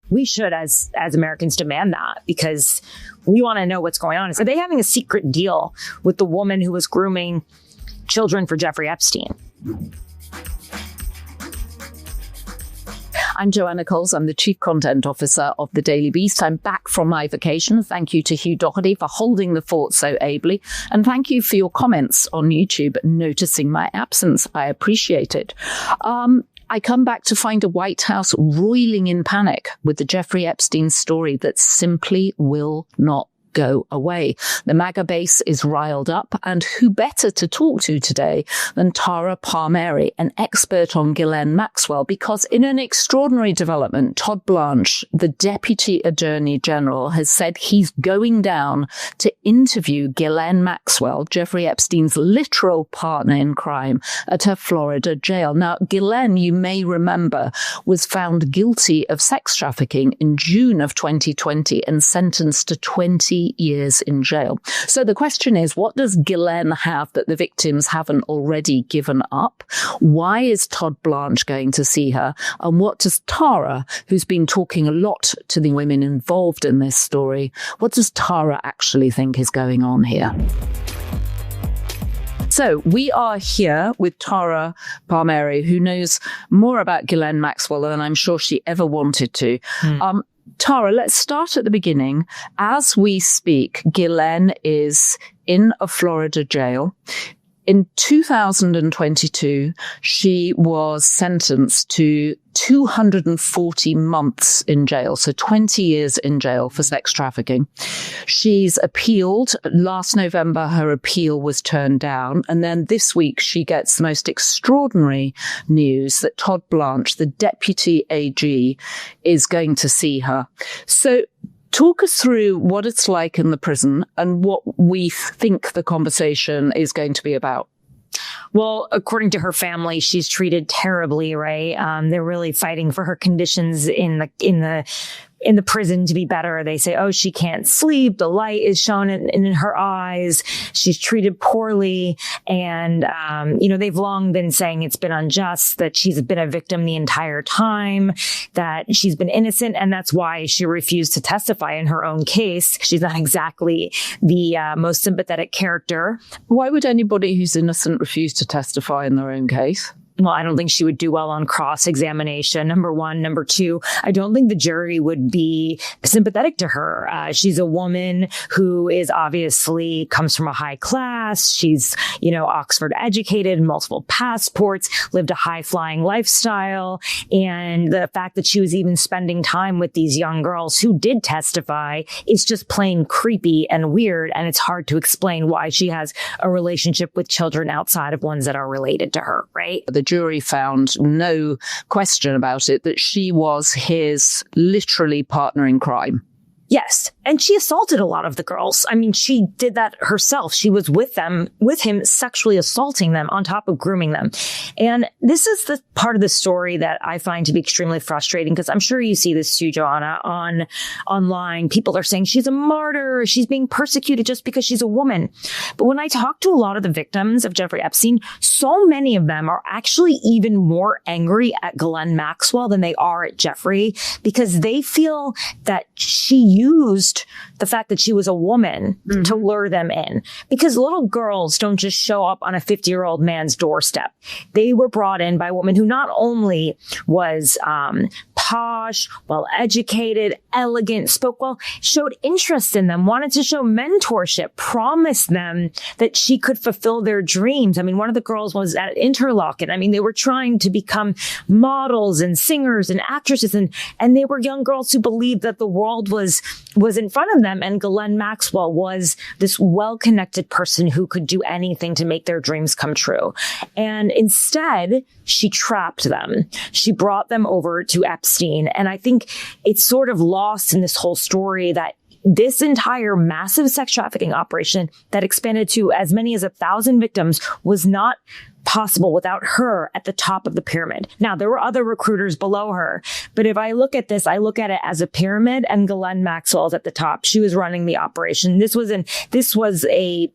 We should, as Americans, demand that, because we want to know what's going on. Are they having a secret deal with the woman who was grooming children for Jeffrey Epstein? I'm Joanna Coles. I'm the Chief Content Officer of the Daily Beast. I'm back from my vacation. Thank you to Hugh Doherty for holding the fort so ably. And thank you for your comments on YouTube noticing my absence. I appreciate it. I come back to find a White House roiling in panic with the Jeffrey Epstein story that simply will not go away. The MAGA base is riled up, and who better to talk to today than Tara Palmeri, an expert on Ghislaine Maxwell, because in an extraordinary development, Todd Blanche, the Deputy Attorney General, has said he's going down to interview Ghislaine Maxwell, Jeffrey Epstein's literal partner in crime, at her Florida jail. Now, Ghislaine, you may remember, was found guilty of sex trafficking in June of 2020 and sentenced to 20 years in jail. So the question is, what does Ghislaine have that the victims haven't already given up? Why is Todd Blanche going to see her? And what does Tara, who's been talking a lot to the women involved in this story, what does Tara actually think is going on here? So we are here with Tara Palmeri, who knows more about Ghislaine Maxwell than I'm sure she ever wanted to. Tara, let's start at the beginning. As we speak, Ghislaine is in a Florida jail. In 2022, she was sentenced to 240 months in jail, so 20 years in jail for sex trafficking. She's appealed. Last November, her appeal was turned down. And then this week, she gets the most extraordinary news that Todd Blanche, the Deputy AG, is going to see her. So talk us through what it's like in the prison and what we think the conversation is going to be about. Well, according to her family, she's treated terribly, right? They're really fighting for her conditions in the prison to be better. They say, oh, she can't sleep. The light is shown in her eyes. She's treated poorly. And, they've long been saying it's been unjust, that she's been a victim the entire time, that she's been innocent. And that's why she refused to testify in her own case. She's not exactly the most sympathetic character. Why would anybody who's innocent refuse to testify in their own case? Well, I don't think she would do well on cross-examination, number one. Number two, I don't think the jury would be sympathetic to her. She's a woman who is obviously comes from a high class. She's, Oxford educated, multiple passports, lived a high-flying lifestyle. And the fact that she was even spending time with these young girls who did testify is just plain creepy and weird. And it's hard to explain why she has a relationship with children outside of ones that are related to her, right? The jury found no question about it that she was his literally partner in crime. Yes. And she assaulted a lot of the girls. I mean, she did that herself. She was with him, sexually assaulting them on top of grooming them. And this is the part of the story that I find to be extremely frustrating, because I'm sure you see this too, Joanna, online. People are saying she's a martyr. She's being persecuted just because she's a woman. But when I talk to a lot of the victims of Jeffrey Epstein, so many of them are actually even more angry at Ghislaine Maxwell than they are at Jeffrey, because they feel that she used the fact that she was a woman to lure them in, because little girls don't just show up on a 50-year-old man's doorstep. They were brought in by a woman who not only was posh, well-educated, elegant, spoke well, showed interest in them, wanted to show mentorship, promised them that she could fulfill their dreams. I mean, one of the girls was at Interlochen. I mean, they were trying to become models and singers and actresses, and they were young girls who believed that the world was in front of them. And Ghislaine Maxwell was this well-connected person who could do anything to make their dreams come true. And instead, she trapped them. She brought them over to Epstein. And I think it's sort of lost in this whole story that this entire massive sex trafficking operation that expanded to as many as 1,000 victims was not possible without her at the top of the pyramid. Now, there were other recruiters below her, but if I look at this, I look at it as a pyramid, and Ghislaine Maxwell is at the top. She was running the operation. This was a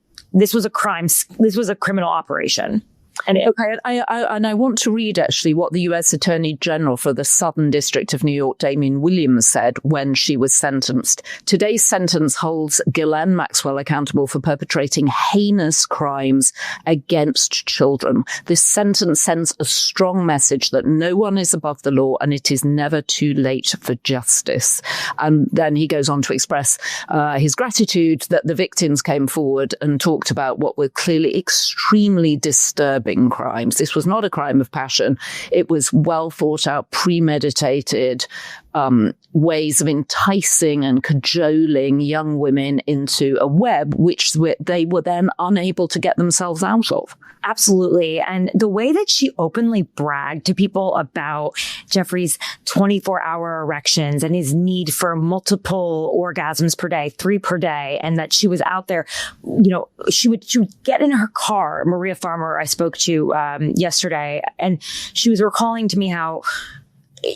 criminal operation. And I want to read actually what the U.S. Attorney General for the Southern District of New York, Damian Williams, said when she was sentenced. Today's sentence holds Ghislaine Maxwell accountable for perpetrating heinous crimes against children. This sentence sends a strong message that no one is above the law and it is never too late for justice. And then he goes on to express his gratitude that the victims came forward and talked about what were clearly extremely disturbing crimes. This was not a crime of passion. It was well thought out, premeditated ways of enticing and cajoling young women into a web which they were then unable to get themselves out of. Absolutely. And the way that she openly bragged to people about Jeffrey's 24-hour erections and his need for multiple orgasms per day, 3 per day, and that she was out there, she would get in her car. Maria Farmer, I spoke to yesterday, and she was recalling to me how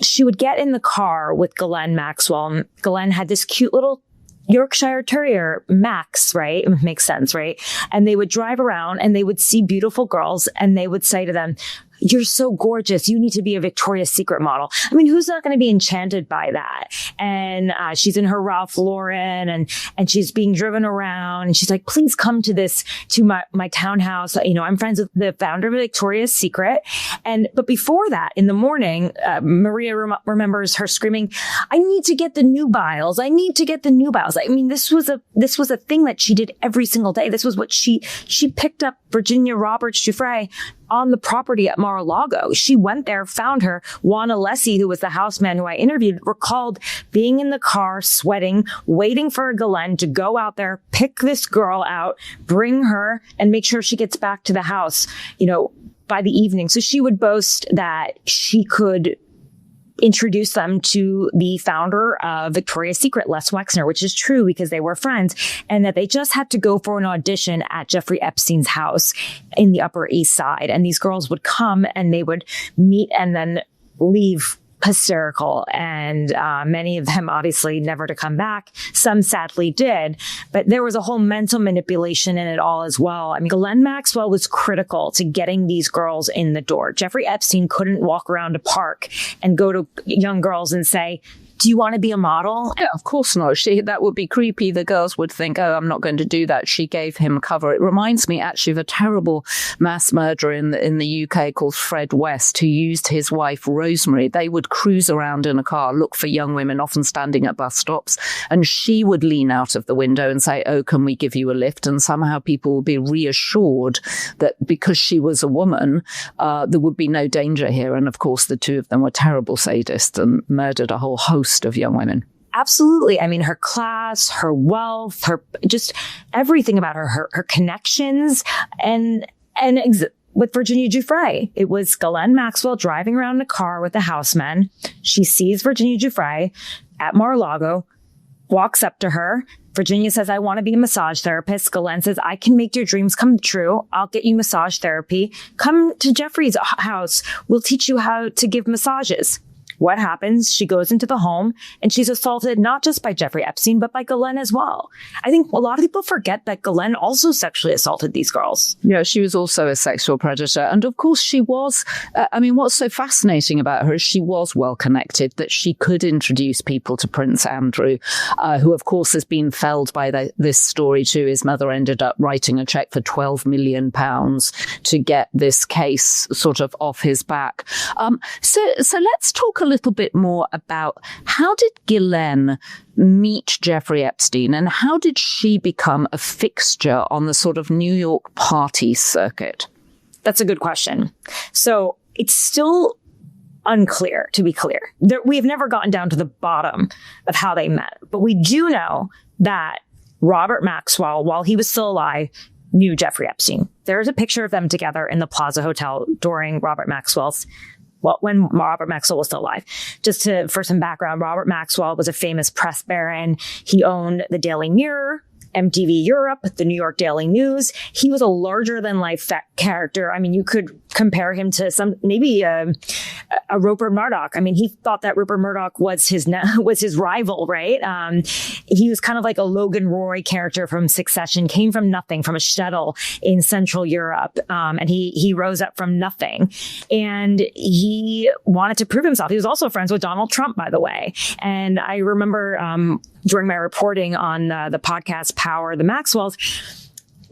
she would get in the car with Ghislaine Maxwell. And Ghislaine had this cute little Yorkshire Terrier, Max, right? It makes sense, right? And they would drive around and they would see beautiful girls and they would say to them, "You're so gorgeous. You need to be a Victoria's Secret model." I mean, who's not going to be enchanted by that? And she's in her Ralph Lauren and she's being driven around and she's like, "Please come to my townhouse. I'm friends with the founder of Victoria's Secret." But before that, in the morning, Maria remembers her screaming, "I need to get the nubiles. I need to get the nubiles." I mean, this was a thing that she did every single day. This was what she picked up Virginia Roberts Giuffre on the property at Mar-a-Lago. She went there, found her. Juan Alessi, who was the houseman who I interviewed, recalled being in the car, sweating, waiting for Ghislaine to go out there, pick this girl out, bring her, and make sure she gets back to the house, by the evening. So she would boast that she could introduce them to the founder of Victoria's Secret, Les Wexner, which is true because they were friends, and that they just had to go for an audition at Jeffrey Epstein's house in the Upper East Side. And these girls would come and they would meet and then leave hysterical. And many of them obviously never to come back. Some sadly did, but there was a whole mental manipulation in it all as well. I mean, Ghislaine Maxwell was critical to getting these girls in the door. Jeffrey Epstein couldn't walk around a park and go to young girls and say, "Do you want to be a model?" Yeah, of course not. That would be creepy. The girls would think, "Oh, I'm not going to do that." She gave him cover. It reminds me actually of a terrible mass murderer in the UK called Fred West, who used his wife Rosemary. They would cruise around in a car, look for young women, often standing at bus stops, and she would lean out of the window and say, "Oh, can we give you a lift?" And somehow people would be reassured that because she was a woman, there would be no danger here. And of course, the two of them were terrible sadists and murdered a whole host of young women. Absolutely. I mean, her class, her wealth, her just everything about her connections, and with Virginia Giuffre, it was Ghislaine Maxwell driving around in a car with a houseman. She sees Virginia Giuffre at Mar-a-Lago, walks up to her. Virginia says, "I want to be a massage therapist." Ghislaine says, "I can make your dreams come true. I'll get you massage therapy. Come to Jeffrey's house. We'll teach you how to give massages." What happens? She goes into the home and she's assaulted not just by Jeffrey Epstein, but by Ghislaine as well. I think a lot of people forget that Ghislaine also sexually assaulted these girls. Yeah, she was also a sexual predator. And of course she was, what's so fascinating about her is she was well connected, that she could introduce people to Prince Andrew, who of course has been felled by this story too. His mother ended up writing a check for £12 million to get this case sort of off his back. So let's talk a little bit more about how did Ghislaine meet Jeffrey Epstein and how did she become a fixture on the sort of New York party circuit? That's a good question. So it's still unclear, to be clear. We have never gotten down to the bottom of how they met, but we do know that Robert Maxwell, while he was still alive, knew Jeffrey Epstein. There's a picture of them together in the Plaza Hotel during when Robert Maxwell was still alive. For some background, Robert Maxwell was a famous press baron. He owned the Daily Mirror, MTV Europe, the New York Daily News. He was a larger-than-life character. I mean, you could compare him to maybe a Rupert Murdoch. I mean, he thought that Rupert Murdoch was his rival, right? He was kind of like a Logan Roy character from Succession, came from nothing, from a shtetl in Central Europe, and he rose up from nothing, and he wanted to prove himself. He was also friends with Donald Trump, by the way, and I remember during my reporting on the podcast Power, the Maxwells,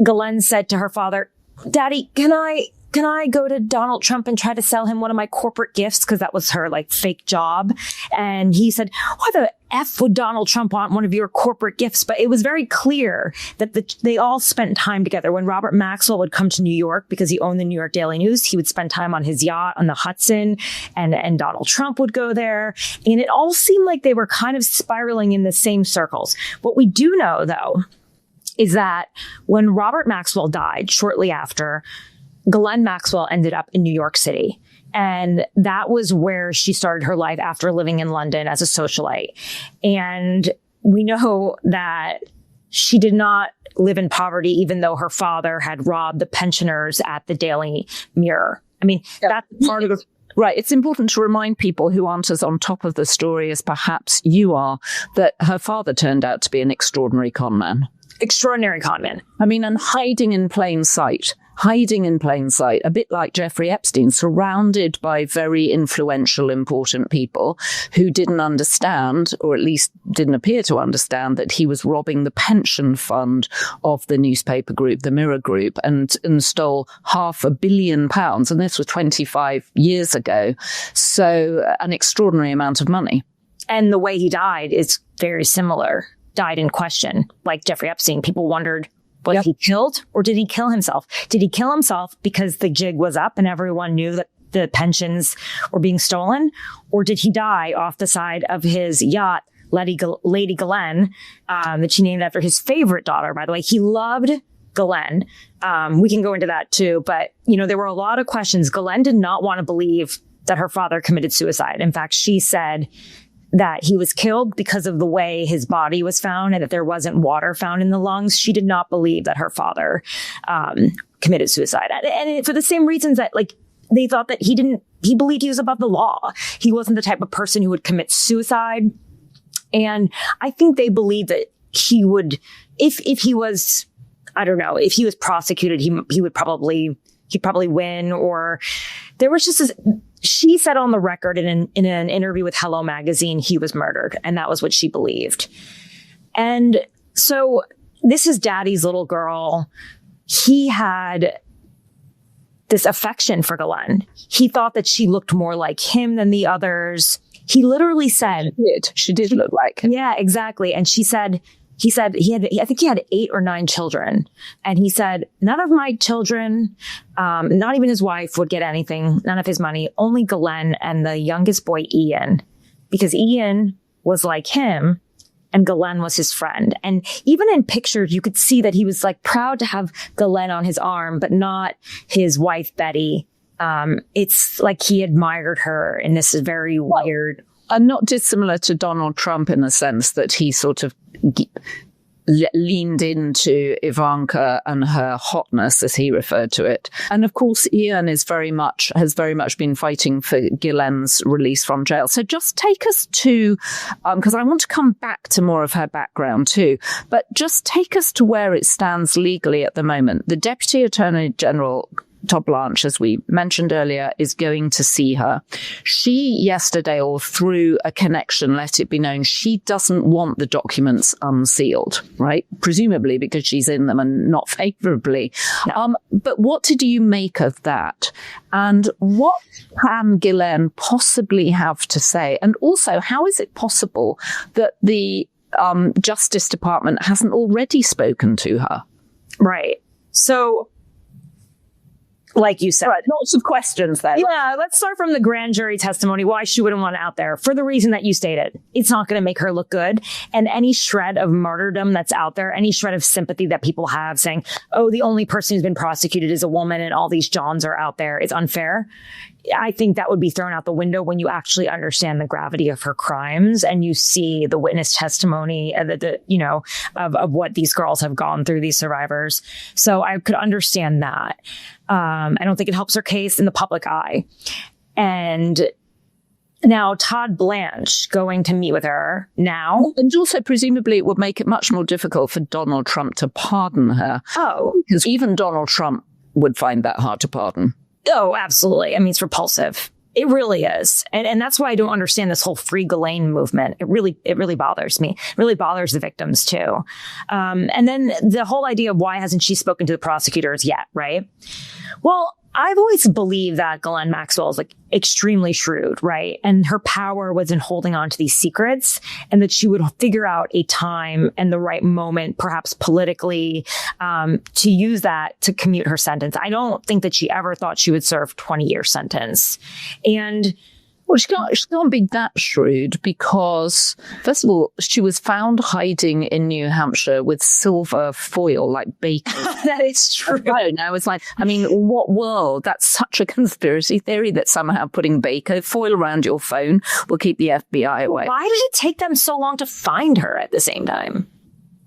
Ghislaine said to her father, "Daddy, can I go to Donald Trump and try to sell him one of my corporate gifts?" Because that was her fake job. And he said, "Why the F would Donald Trump want one of your corporate gifts?" But it was very clear that they all spent time together. When Robert Maxwell would come to New York, because he owned the New York Daily News, he would spend time on his yacht on the Hudson, and Donald Trump would go there. And it all seemed like they were kind of spiraling in the same circles. What we do know, though, is that when Robert Maxwell died shortly after, Ghislaine Maxwell ended up in New York City. And that was where she started her life after living in London as a socialite. And we know that she did not live in poverty, even though her father had robbed the pensioners at the Daily Mirror. I mean, that's part of the... Right. It's important to remind people who aren't as on top of the story as perhaps you are, that her father turned out to be an extraordinary con man. Extraordinary con man. I mean, and hiding in plain sight, a bit like Jeffrey Epstein, surrounded by very influential, important people who didn't understand, or at least didn't appear to understand, that he was robbing the pension fund of the newspaper group, the Mirror Group, and stole £500 million. And this was 25 years ago. So an extraordinary amount of money. And the way he died is very similar. Died in question, like Jeffrey Epstein. People wondered, was he killed or did he kill himself? Did he kill himself because the jig was up and everyone knew that the pensions were being stolen? Or did he die off the side of his yacht, Lady Ghislaine, that she named after his favorite daughter, by the way? He loved Ghislaine. We can go into that too. But, there were a lot of questions. Ghislaine did not want to believe that her father committed suicide. In fact, she said that he was killed because of the way his body was found and that there wasn't water found in the lungs. She did not believe that her father committed suicide. And for the same reasons that, they thought that he believed he was above the law. He wasn't the type of person who would commit suicide. And I think they believed that he would, if he was, I don't know, if he was prosecuted, he'd probably win. Or there was just she said on the record in an interview with Hello Magazine, he was murdered. And that was what she believed. And so this is Daddy's little girl. He had this affection for Ghislaine. He thought that she looked more like him than the others. He literally said, she did look like him. Yeah, exactly. And he said I think he had 8 or 9 children. And he said, none of my children, not even his wife, would get anything, none of his money, only Ghislaine and the youngest boy, Ian, because Ian was like him and Ghislaine was his friend. And even in pictures, you could see that he was proud to have Ghislaine on his arm, but not his wife, Betty. It's like he admired her in this very weird. And not dissimilar to Donald Trump in the sense that he sort of leaned into Ivanka and her hotness, as he referred to it. And of course, Ian has very much been fighting for Ghislaine's release from jail. So just take us to, because I want to come back to more of her background too, but just take us to where it stands legally at the moment. The Deputy Attorney General, Todd Blanche, as we mentioned earlier, is going to see her. She yesterday, or through a connection, let it be known, she doesn't want the documents unsealed, right? Presumably because she's in them and not favorably. No. But what did you make of that? And what can Ghislaine possibly have to say? And also, how is it possible that the Justice Department hasn't already spoken to her? Right. So, like you said. Right, lots of questions there. Yeah, let's start from the grand jury testimony, why she wouldn't want it out there. For the reason that you stated, it's not going to make her look good. And any shred of martyrdom that's out there, any shred of sympathy that people have saying, oh, the only person who's been prosecuted is a woman and all these Johns are out there, is unfair. I think that would be thrown out the window when you actually understand the gravity of her crimes and you see the witness testimony of what these girls have gone through, these survivors. So I could understand that. I don't think it helps her case in the public eye. And now Todd Blanche going to meet with her now. And also, presumably, it would make it much more difficult for Donald Trump to pardon her. Oh. Because even Donald Trump would find that hard to pardon. Oh, absolutely. I mean, it's repulsive. It really is. And that's why I don't understand this whole Free Ghislaine movement. It really bothers me. It really bothers the victims, too. And then the whole idea of why hasn't she spoken to the prosecutors yet, right? Well, I've always believed that Ghislaine Maxwell is like extremely shrewd, right? And her power was in holding on to these secrets and that she would figure out a time and the right moment, perhaps politically, to use that to commute her sentence. I don't think that she ever thought she would serve 20-year sentence. And well, she can't be that shrewd because, first of all, she was found hiding in New Hampshire with silver foil, like bacon. That is true. I don't know. It's like, I mean, what world? That's such a conspiracy theory that somehow putting bacon foil around your phone will keep the FBI away. Why did it take them so long to find her at the same time?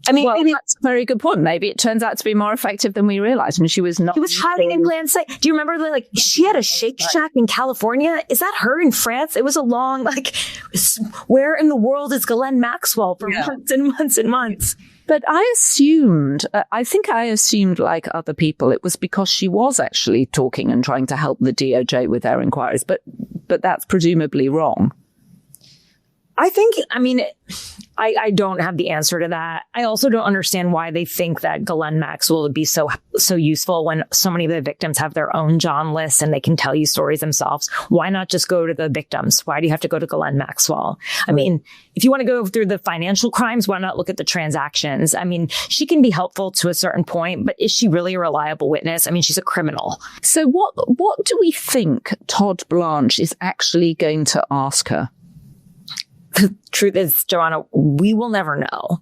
I mean, well, that's a very good point. Maybe it turns out to be more effective than we realized. And she was not. She was hiding in plain sight. Do you remember, like, she had a Shake Shack in California? Is that her in France? It was a long, like, where in the world is Ghislaine Maxwell for months and months and months? But I assumed, like other people, it was because she was actually talking and trying to help the DOJ with their inquiries. But that's presumably wrong. I don't have the answer to that. I also don't understand why they think that Ghislaine Maxwell would be so useful when so many of the victims have their own John lists and they can tell you stories themselves. Why not just go to the victims? Why do you have to go to Ghislaine Maxwell? I mean, if you want to go through the financial crimes, why not look at the transactions? I mean, she can be helpful to a certain point, but is she really a reliable witness? I mean, she's a criminal. So what do we think Todd Blanche is actually going to ask her? The truth is, Joanna, we will never know.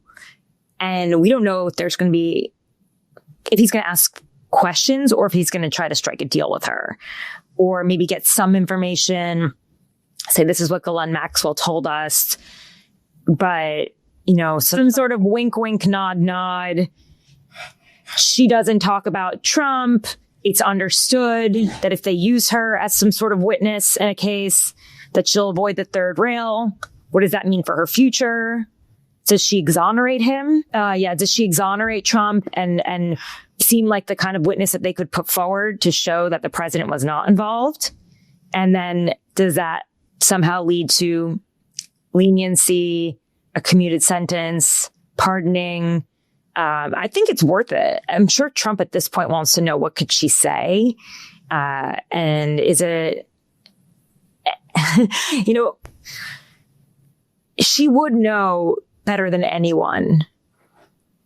And we don't know if he's going to ask questions or if he's going to try to strike a deal with her or maybe get some information, say, this is what Ghislaine Maxwell told us. But, some sort of wink, wink, nod, nod. She doesn't talk about Trump. It's understood that if they use her as some sort of witness in a case, that she'll avoid the third rail. What does that mean for her future? Does she exonerate him? Does she exonerate Trump and seem like the kind of witness that they could put forward to show that the president was not involved? And then does that somehow lead to leniency, a commuted sentence, pardoning? I think it's worth it. I'm sure Trump at this point wants to know, what could she say? And is it, she would know better than anyone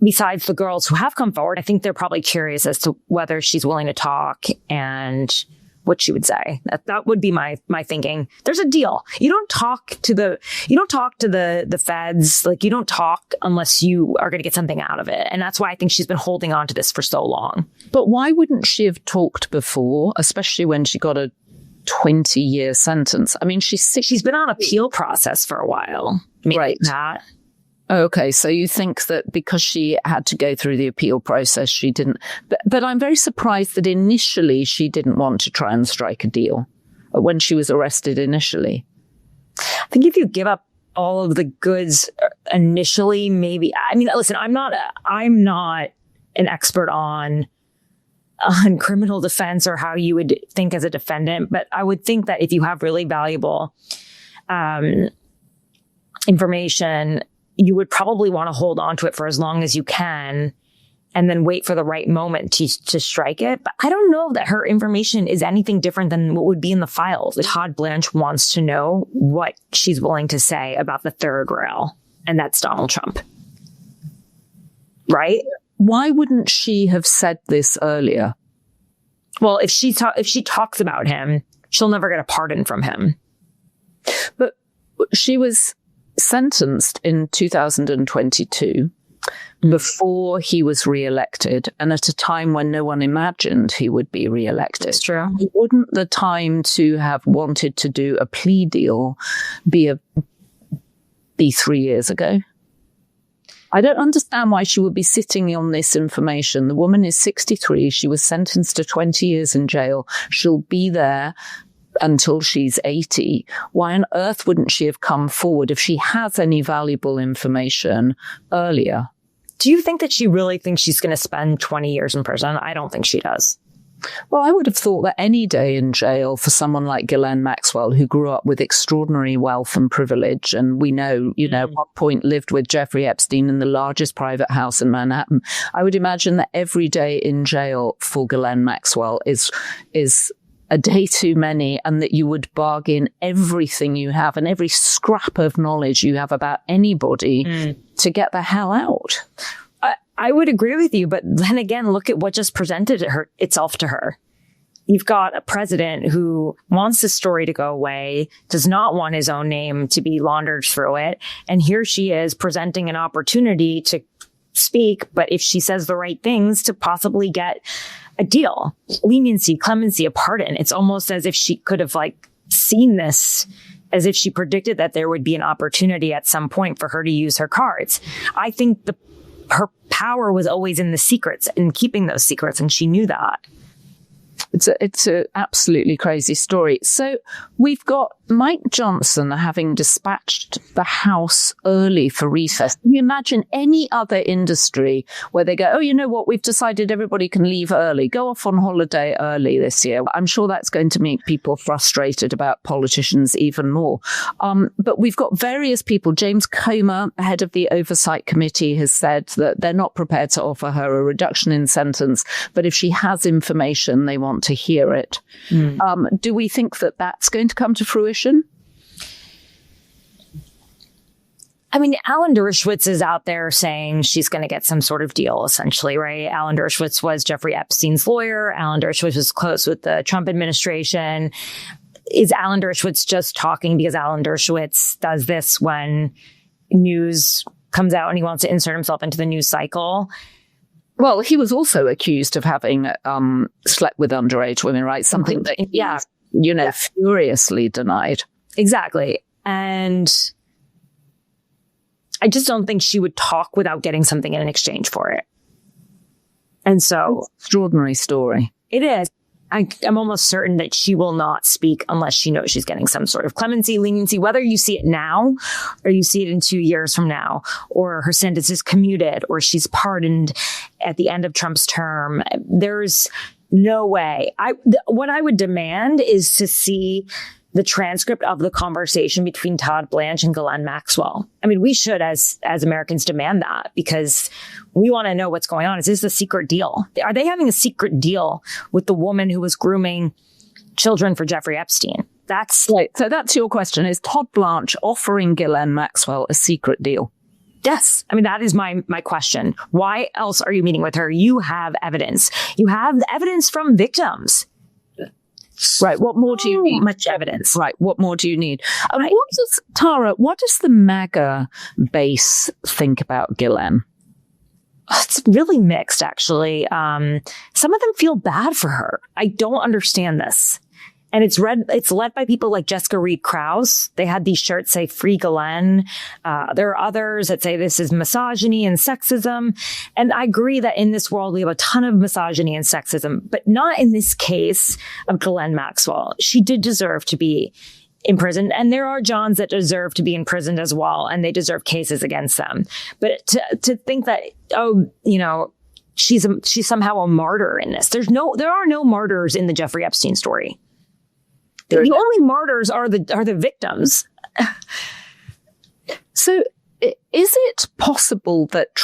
besides the girls who have come forward. I think they're probably curious as to whether she's willing to talk and what she would say. That would be my thinking. There's a deal. You don't talk to the feds. Like, you don't talk unless you are going to get something out of it. And that's why I think she's been holding on to this for so long. But why wouldn't she have talked before, especially when she got a 20-year sentence? I mean, she's been on appeal process for a while. Right. That. Okay, so you think that because she had to go through the appeal process, she didn't. But I'm very surprised that initially she didn't want to try and strike a deal when she was arrested initially. I think if you give up all of the goods initially, maybe. I mean, listen, I'm not an expert on criminal defense or how you would think as a defendant, but I would think that if you have really valuable information, you would probably want to hold on to it for as long as you can and then wait for the right moment to strike it. But I don't know that her information is anything different than what would be in the files. Todd Blanche wants to know what she's willing to say about the third rail, and that's Donald Trump. Right? Why wouldn't she have said this earlier? Well, if she talks about him, she'll never get a pardon from him. But she was sentenced in 2022. before he was re-elected, and at a time when no one imagined he would be re-elected. It's true. Wouldn't the time to have wanted to do a plea deal be 3 years ago? I don't understand why she would be sitting on this information. The woman is 63. She was sentenced to 20 years in jail. She'll be there until she's 80. Why on earth wouldn't she have come forward if she has any valuable information earlier? Do you think that she really thinks she's going to spend 20 years in prison? I don't think she does. Well, I would have thought that any day in jail for someone like Ghislaine Maxwell, who grew up with extraordinary wealth and privilege, and we know, at one point lived with Jeffrey Epstein in the largest private house in Manhattan. I would imagine that every day in jail for Ghislaine Maxwell is a day too many, and that you would bargain everything you have and every scrap of knowledge you have about anybody to get the hell out. I would agree with you, but then again, look at what just presented itself to her. You've got a president who wants this story to go away, does not want his own name to be laundered through it. And here she is presenting an opportunity to speak, but if she says the right things, to possibly get a deal, leniency, clemency, a pardon. It's almost as if she could have seen this, as if she predicted that there would be an opportunity at some point for her to use her cards. I think her power was always in the secrets and keeping those secrets, and she knew that. It's a absolutely crazy story. So we've got Mike Johnson having dispatched the House early for recess. Can you imagine any other industry where they go, oh, you know what, we've decided everybody can leave early, go off on holiday early this year. I'm sure that's going to make people frustrated about politicians even more. But we've got various people. James Comer, head of the Oversight Committee, has said that they're not prepared to offer her a reduction in sentence, but if she has information, they want to hear it. Do we think that that's going to come to fruition? I mean, Alan Dershowitz is out there saying she's going to get some sort of deal, essentially, right? Alan Dershowitz was Jeffrey Epstein's lawyer. Alan Dershowitz was close with the Trump administration. Is Alan Dershowitz just talking because Alan Dershowitz does this when news comes out and he wants to insert himself into the news cycle? Well, he was also accused of having slept with underage women, right? Something that, furiously denied. Exactly. And I just don't think she would talk without getting something in exchange for it. And so... Extraordinary story. It is. I'm almost certain that she will not speak unless she knows she's getting some sort of clemency, leniency, whether you see it now or you see it in 2 years from now, or her sentence is commuted or she's pardoned at the end of Trump's term. There's no way. What I would demand is to see the transcript of the conversation between Todd Blanche and Ghislaine Maxwell. I mean, we should, as Americans, demand that because we want to know what's going on. Is this a secret deal? Are they having a secret deal with the woman who was grooming children for Jeffrey Epstein? That's right. So that's your question. Is Todd Blanche offering Ghislaine Maxwell a secret deal? Yes. I mean, that is my question. Why else are you meeting with her? You have evidence. You have evidence from victims. Right. What more do you need? Much evidence. Right. What more do you need? Tara, what does the MAGA base think about Ghislaine? It's really mixed, actually. Some of them feel bad for her. I don't understand this. And it's led by people like Jessica Reed Krause. They had these shirts say "Free Ghislaine." There are others that say this is misogyny and sexism. And I agree that in this world, we have a ton of misogyny and sexism, but not in this case of Ghislaine Maxwell. She did deserve to be imprisoned. And there are Johns that deserve to be imprisoned as well. And they deserve cases against them. But to think that, she's somehow a martyr in this. There are no martyrs in the Jeffrey Epstein story. The only martyrs are the victims. So is it possible that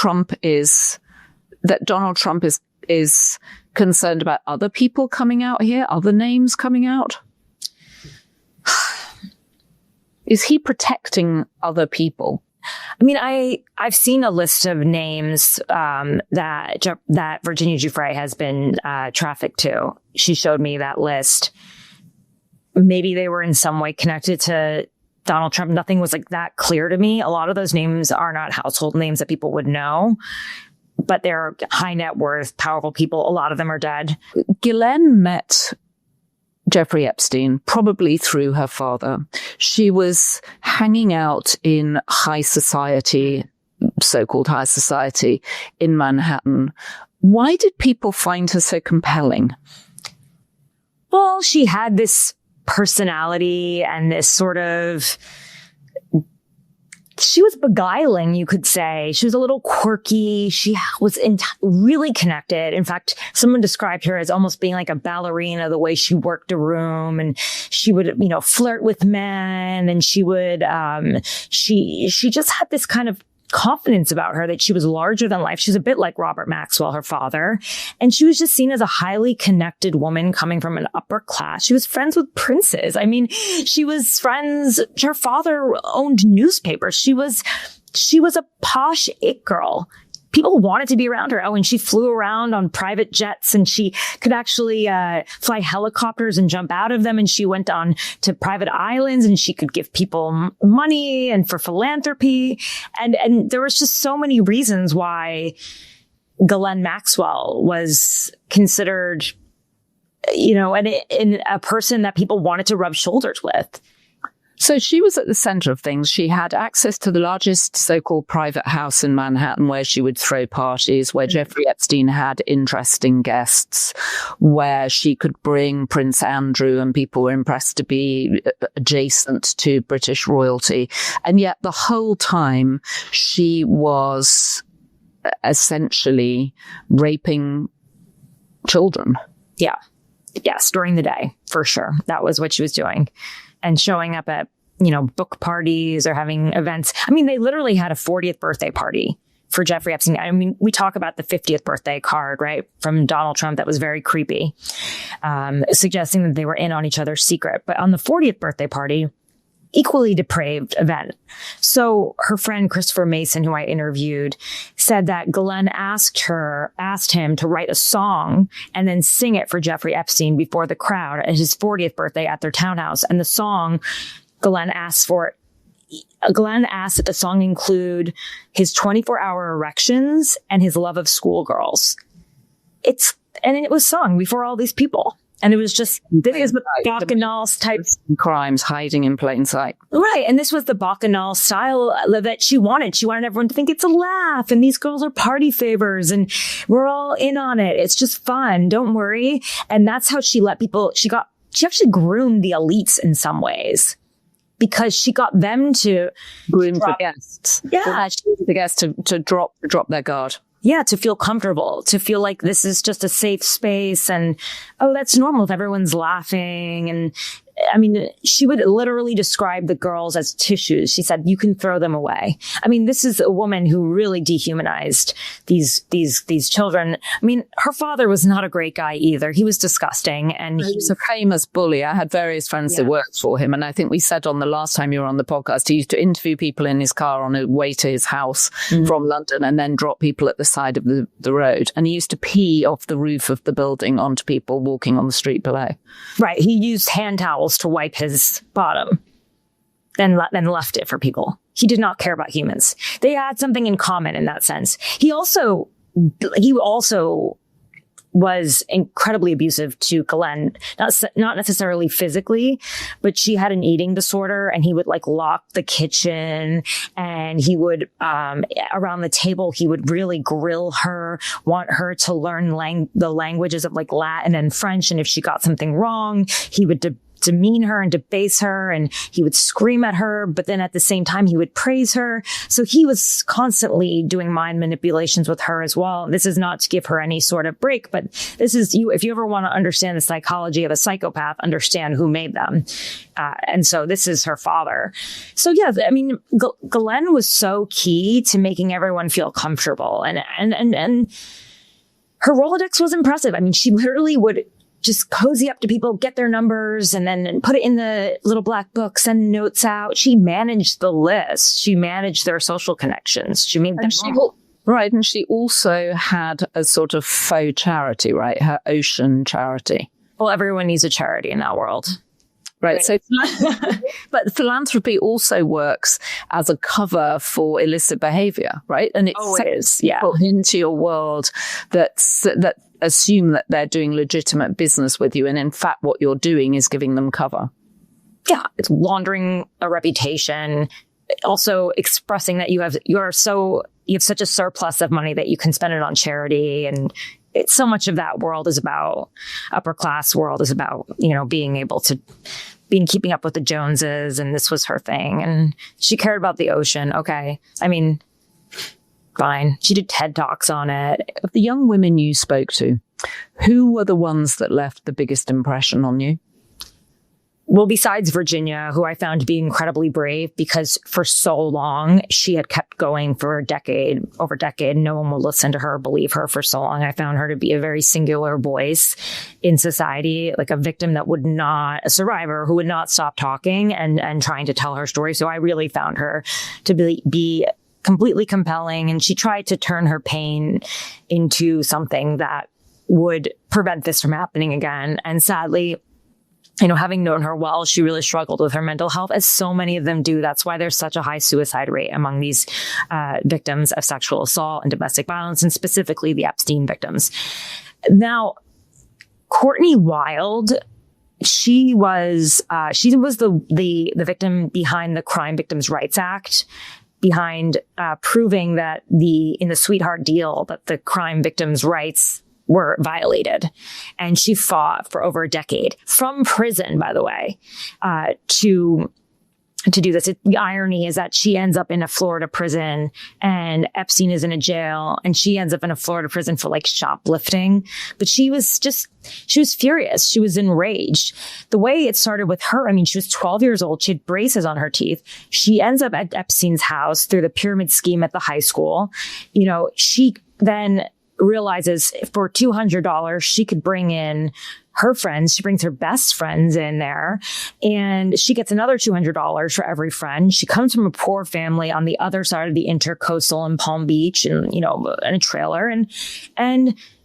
Donald Trump is concerned about other people coming out here, other names coming out? Is he protecting other people? I mean, I've seen a list of names that Virginia Giuffre has been trafficked to. She showed me that list. Maybe they were in some way connected to Donald Trump, nothing was like that clear to me. A lot of those names are not household names that people would know, but they're high net worth, powerful people. A lot of them are dead. Ghislaine met Jeffrey Epstein probably through her father. She was hanging out in high society, so-called high society in Manhattan. Why did people find her so compelling? Well, she had this personality and this sort of, she was beguiling, you could say. She was a little quirky. She was really connected. In fact, someone described her as almost being like a ballerina, the way she worked a room, and she would, flirt with men, and she would, she just had this kind of confidence about her that she was larger than life. She was a bit like Robert Maxwell, her father. And she was just seen as a highly connected woman coming from an upper class. She was friends with princes. I mean, she was friends. Her father owned newspapers. She was a posh it girl. People wanted to be around her. Oh, and she flew around on private jets, and she could actually fly helicopters and jump out of them. And she went on to private islands, and she could give people money and for philanthropy. And there was just so many reasons why Ghislaine Maxwell was considered, a person that people wanted to rub shoulders with. So she was at the center of things. She had access to the largest so-called private house in Manhattan where she would throw parties, where Jeffrey Epstein had interesting guests, where she could bring Prince Andrew, and people were impressed to be adjacent to British royalty. And yet the whole time she was essentially raping children. Yeah. Yes, during the day, for sure. That was what she was doing. And showing up at, book parties or having events. I mean, they literally had a 40th birthday party for Jeffrey Epstein. I mean, we talk about the 50th birthday card, right, from Donald Trump that was very creepy, suggesting that they were in on each other's secret. But on the 40th birthday party, equally depraved event. So her friend Christopher Mason, who I interviewed, said that Ghislaine asked him to write a song and then sing it for Jeffrey Epstein before the crowd at his 40th birthday at their townhouse. And the song Ghislaine asked that the song include his 24-hour erections and his love of schoolgirls. And it was sung before all these people. And it was just, this is the Bacchanal type crimes hiding in plain sight. Right. And this was the Bacchanal style that she wanted. She wanted everyone to think it's a laugh, and these girls are party favors, and we're all in on it. It's just fun. Don't worry. And that's how she let people, she actually groomed the elites in some ways, because she got them to groom the guests. Yeah. The guests to drop their guard. Yeah, to feel comfortable, to feel like this is just a safe space, and, oh, that's normal if everyone's laughing. And I mean, she would literally describe the girls as tissues. She said, you can throw them away. I mean, this is a woman who really dehumanized these children. I mean, her father was not a great guy either. He was disgusting. And he was a famous bully. I had various friends that worked for him. And I think we said on the last time you were on the podcast, he used to interview people in his car on the way to his house from London, and then drop people at the side of the road. And he used to pee off the roof of the building onto people walking on the street below. Right. He used hand towels to wipe his bottom, then left it for people. He did not care about humans. They had something in common in that sense. He also was incredibly abusive to Ghislaine, not necessarily physically, but she had an eating disorder, and he would lock the kitchen, and he would, around the table, he would really grill her, want her to learn the languages of Latin and French. And if she got something wrong, he would demean her and debase her, and he would scream at her, but then at the same time he would praise her. So he was constantly doing mind manipulations with her as well. This is not to give her any sort of break, but this is if you ever want to understand the psychology of a psychopath, understand who made them. And so this is her father. So yeah, I mean, Ghislaine was so key to making everyone feel comfortable, and her Rolodex was impressive. I mean, she literally would just cozy up to people, get their numbers, and then put it in the little black book, send notes out. She managed the list. She managed their social connections. She made them right. And she also had a sort of faux charity, right? Her ocean charity. Well, everyone needs a charity in that world. Right. So, but philanthropy also works as a cover for illicit behavior, right? And it's always, yeah, into your world that assume that they're doing legitimate business with you. And in fact, what you're doing is giving them cover. Yeah. It's laundering a reputation, also expressing that you have such a surplus of money that you can spend it on charity. And it's so much of that world is about upper class world is about, keeping up with the Joneses. And this was her thing. And she cared about the ocean. Okay. I mean, fine. She did TED Talks on it. Of the young women you spoke to, who were the ones that left the biggest impression on you? Well, besides Virginia, who I found to be incredibly brave because for so long she had kept going for over a decade. No one would listen to her or believe her for so long. I found her to be a very singular voice in society, like a victim that a survivor who would not stop talking and trying to tell her story. So I really found her to be completely compelling. And she tried to turn her pain into something that would prevent this from happening again. And sadly, having known her well, she really struggled with her mental health, as so many of them do. That's why there's such a high suicide rate among these victims of sexual assault and domestic violence, and specifically the Epstein victims. Now, Courtney Wild, she was the victim behind the Crime Victims' Rights Act, behind proving that in the sweetheart deal that the crime victims' rights were violated. And she fought for over a decade from prison, by the way, to do this. The irony is that she ends up in a Florida prison and Epstein is in a jail, and she ends up in a Florida prison for shoplifting. But she was furious. She was enraged. The way it started with her, she was 12 years old. She had braces on her teeth. She ends up at Epstein's house through the pyramid scheme at the high school. She then realizes for $200, she could bring in her friends. She brings her best friends in there, and she gets another $200 for every friend. She comes from a poor family on the other side of the Intercoastal in Palm Beach, and in a trailer, and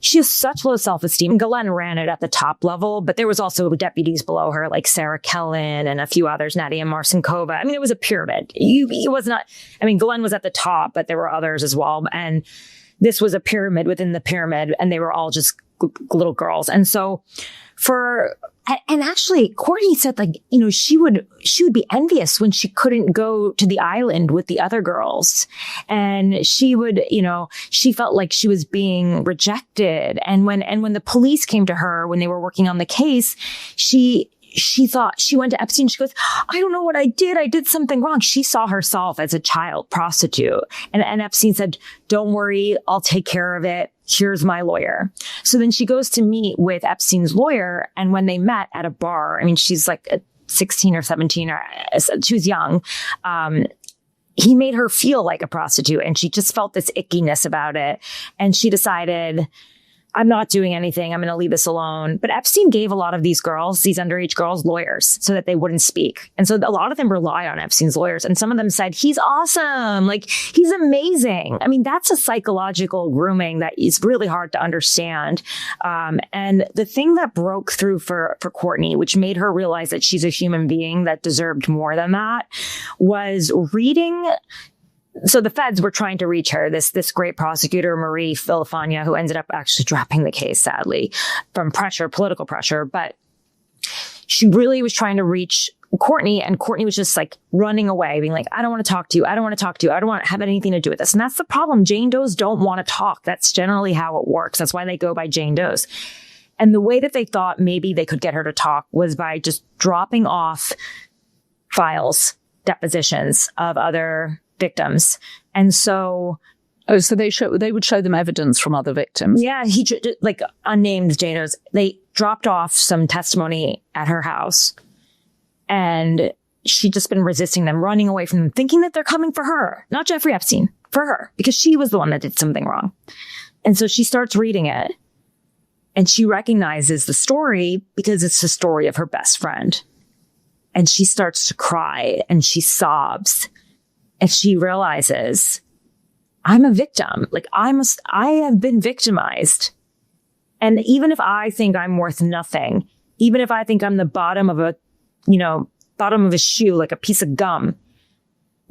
she has such low self-esteem. Ghislaine ran it at the top level, but there was also deputies below her, like Sarah Kellen and a few others, Nadia Marcinkova. It was a pyramid. It was not. Ghislaine was at the top, but there were others as well, and this was a pyramid within the pyramid, and they were all just little girls. And so actually, Courtney said, she would be envious when she couldn't go to the island with the other girls. And she would, she felt like she was being rejected. And when the police came to her, when they were working on the case, she thought, she went to Epstein. She goes, I don't know what I did. I did something wrong. She saw herself as a child prostitute. And Epstein said, don't worry, I'll take care of it. Here's my lawyer. So then she goes to meet with Epstein's lawyer. And when they met at a bar, she's like 16 or 17, or she was young. He made her feel like a prostitute, and she just felt this ickiness about it. And she decided, I'm not doing anything. I'm going to leave this alone. But Epstein gave a lot of these underage girls, lawyers so that they wouldn't speak. And so a lot of them rely on Epstein's lawyers. And some of them said, he's awesome. He's amazing. That's a psychological grooming that is really hard to understand. And the thing that broke through for Courtney, which made her realize that she's a human being that deserved more than that, was reading. So the feds were trying to reach her, this great prosecutor, Marie Filifania, who ended up actually dropping the case, sadly, from political pressure. But she really was trying to reach Courtney, and Courtney was just running away, being like, I don't want to talk to you. I don't want to talk to you. I don't want to have anything to do with this. And that's the problem. Jane Does don't want to talk. That's generally how it works. That's why they go by Jane Does. And the way that they thought maybe they could get her to talk was by just dropping off files, depositions of other victims. And so so they would show them evidence from other victims. Yeah, unnamed Jane Does. They dropped off some testimony at her house, and she'd just been resisting them, running away from them, thinking that they're coming for her, not Jeffrey Epstein, for her, because she was the one that did something wrong. And so she starts reading it, and she recognizes the story because it's the story of her best friend. And she starts to cry, and she sobs. And she realizes, I'm a victim. I have been victimized. And even if I think I'm worth nothing, even if I think I'm the bottom of a bottom of a shoe, like a piece of gum.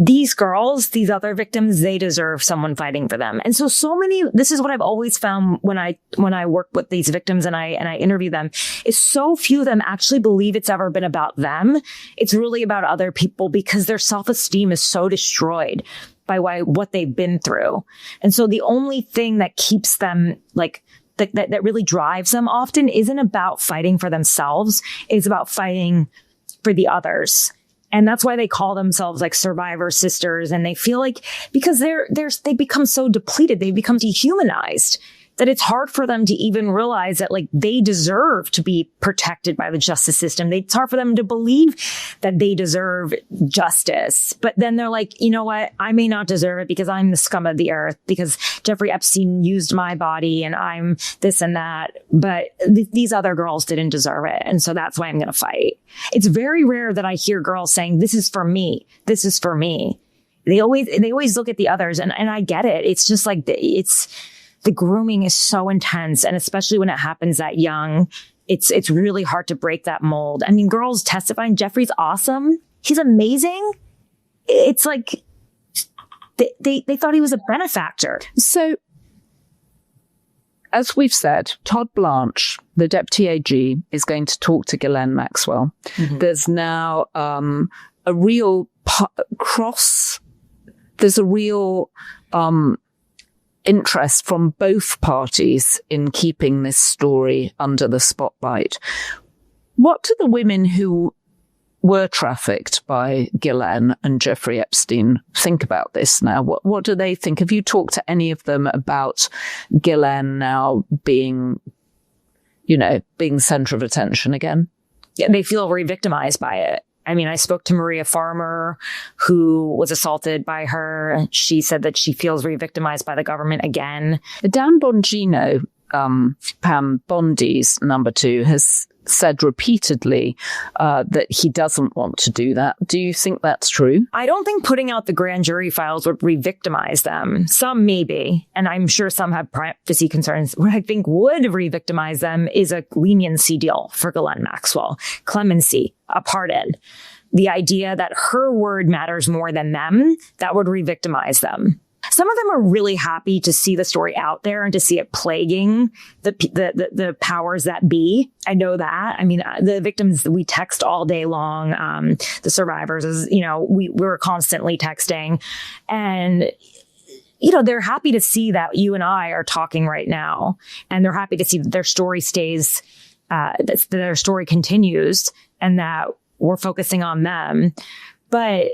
These girls, these other victims, they deserve someone fighting for them. And so many, this is what I've always found when I work with these victims and I interview them, is so few of them actually believe it's ever been about them. It's really about other people because their self-esteem is so destroyed by what they've been through. And so the only thing that keeps them that really drives them often isn't about fighting for themselves. It's about fighting for the others. And that's why they call themselves like survivor sisters. And they feel like, because they become so depleted, they become dehumanized, that it's hard for them to even realize that like they deserve to be protected by the justice system. It's hard for them to believe that they deserve justice. But then they're like, you know what? I may not deserve it because I'm the scum of the earth, because Jeffrey Epstein used my body and I'm this and that. But these other girls didn't deserve it. And so that's why I'm going to fight. It's very rare that I hear girls saying, this is for me. This is for me. They always look at the others. And I get it. It's just like, the grooming is so intense. And especially when it happens that young, it's really hard to break that mold. I mean, girls testifying, Jeffrey's awesome. He's amazing. It's like they thought he was a benefactor. So, as we've said, Todd Blanche, the deputy AG, is going to talk to Ghislaine Maxwell. Mm-hmm. There's now a real there's a real interest from both parties in keeping this story under the spotlight. What do the women who were trafficked by Ghislaine and Jeffrey Epstein think about this now? What do they think? Have you talked to any of them about Ghislaine now being center of attention again? Yeah, they feel re-victimized by it. I mean, I spoke to Maria Farmer, who was assaulted by her. She said that she feels re-victimized by the government again. Dan Bongino, Pam Bondi's number 2, has said repeatedly that he doesn't want to do that. Do you think that's true? I don't think putting out the grand jury files would re-victimize them. Some maybe, and I'm sure some have privacy concerns. What I think would re-victimize them is a leniency deal for Ghislaine Maxwell, clemency, a pardon. The idea that her word matters more than them, that would re-victimize them. Some of them are really happy to see the story out there and to see it plaguing the powers that be. I know that. I mean, the victims, we text all day long. The survivors, we're constantly texting, and they're happy to see that you and I are talking right now, and they're happy to see that their story stays, that their story continues, and that we're focusing on them. But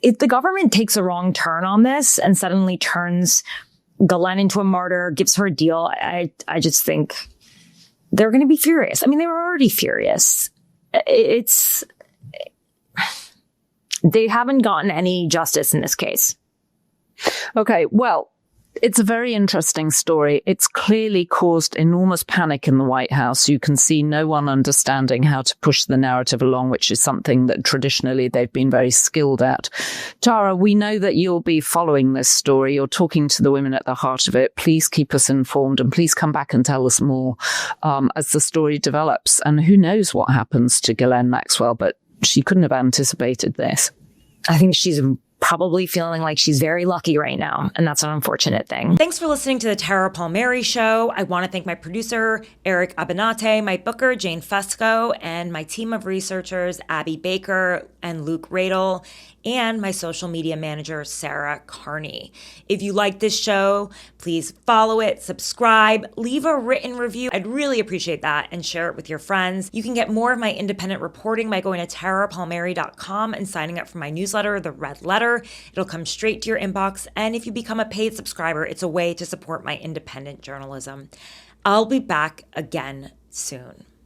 if the government takes a wrong turn on this and suddenly turns Ghislaine into a martyr, gives her a deal, I just think they're going to be furious. I mean, they were already furious. They haven't gotten any justice in this case. Okay, well, it's a very interesting story. It's clearly caused enormous panic in the White House. You can see no one understanding how to push the narrative along, which is something that traditionally they've been very skilled at. Tara, we know that you'll be following this story. You're talking to the women at the heart of it. Please keep us informed, and please come back and tell us more as the story develops. And who knows what happens to Ghislaine Maxwell, but she couldn't have anticipated this. I think she's probably feeling like she's very lucky right now, and that's an unfortunate thing. Thanks for listening to the Tara Palmeri Show. I want to thank my producer, Eric Abinate, my booker, Jane Fusco, and my team of researchers, Abby Baker and Luke Radel, and my social media manager, Sarah Carney. If you like this show, please follow it, subscribe, leave a written review. I'd really appreciate that, and share it with your friends. You can get more of my independent reporting by going to tarapalmeri.com and signing up for my newsletter, The Red Letter. It'll come straight to your inbox, and if you become a paid subscriber, it's a way to support my independent journalism. I'll be back again soon.